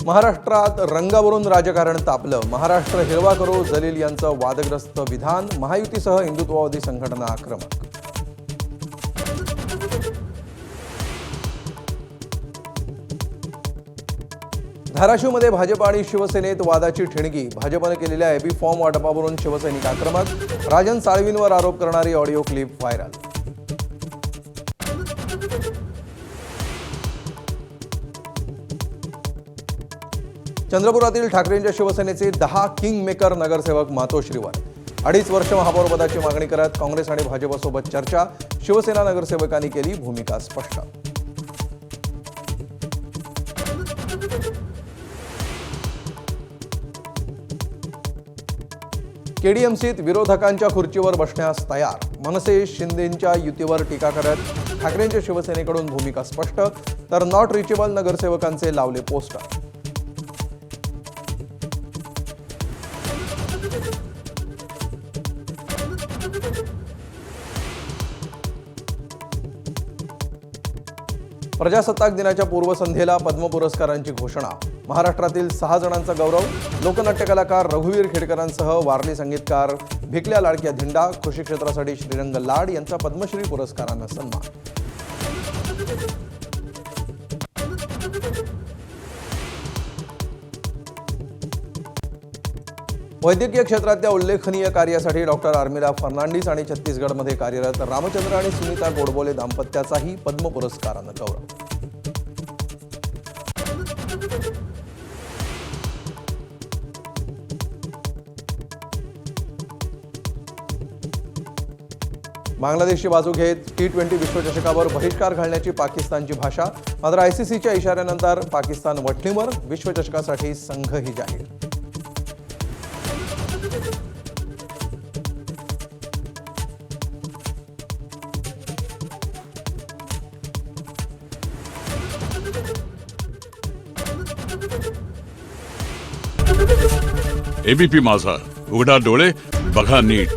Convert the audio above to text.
महाराष्ट्रात रंगावरून राजकारण तापलं. महाराष्ट्र हिरवा करो जलील यांचं वादग्रस्त विधान. महायुतीसह हिंदुत्ववादी संघटना आक्रमक. धाराशिवमध्ये भाजप आणि शिवसेनेत वादाची ठिणगी. भाजपने केलेल्या एबी फॉर्म वाटपावरून शिवसैनिक आक्रमक. राजन साळवींवर आरोप करणारी ऑडिओ क्लिप व्हायरल. चंद्रपुरातील ठाकरेंच्या शिवसेनेचे 10 किंग मेकर नगरसेवक मातोश्रीवर. 2.5 वर्ष महापौरपदाची मागणी करत काँग्रेस आणि भाजपसोबत चर्चा. शिवसेना नगरसेवकांनी केली भूमिका स्पष्ट. केडीएमसीत विरोधकांच्या खुर्चीवर बसण्यास तयार. मनसे शिंदेंच्या युतीवर टीका करत ठाकरेंच्या शिवसेनेकडून भूमिका स्पष्ट. तर नॉट रिचेबल नगरसेवकांचे लावले पोस्टर. प्रजासत्ताक दिनाच्या पूर्वसंध्येला पद्म पुरस्कारांची घोषणा. महाराष्ट्रातील 6 जणांचा गौरव. लोकनाट्य कलाकार रघुवीर खेडकरांसह वारली संगीतकार भिकल्या लाडक्या धिंडा. कृषी क्षेत्रासाठी श्रीरंग लाड यांचा पद्मश्री पुरस्कारानं सन्मान. वैद्यकीय क्षेत्रातल्या उल्लेखनीय कार्यासाठी डॉक्टर आर्मिला फर्नांडिस आणि छत्तीसगडमध्ये कार्यरत रामचंद्र आणि सुनीता गोडबोले दाम्पत्याचाही पद्म पुरस्कारानं गौरव. बांगलादेशची बाजू घेत T20 विश्वचषकावर बहिष्कार घालण्याची पाकिस्तानची भाषा. मात्र आयसीसीच्या इशाऱ्यानंतर पाकिस्तान वठणीवर. विश्वचषकासाठी संघही जाहीर. एबीपी माझा, उघडा डोळे बघा नीट.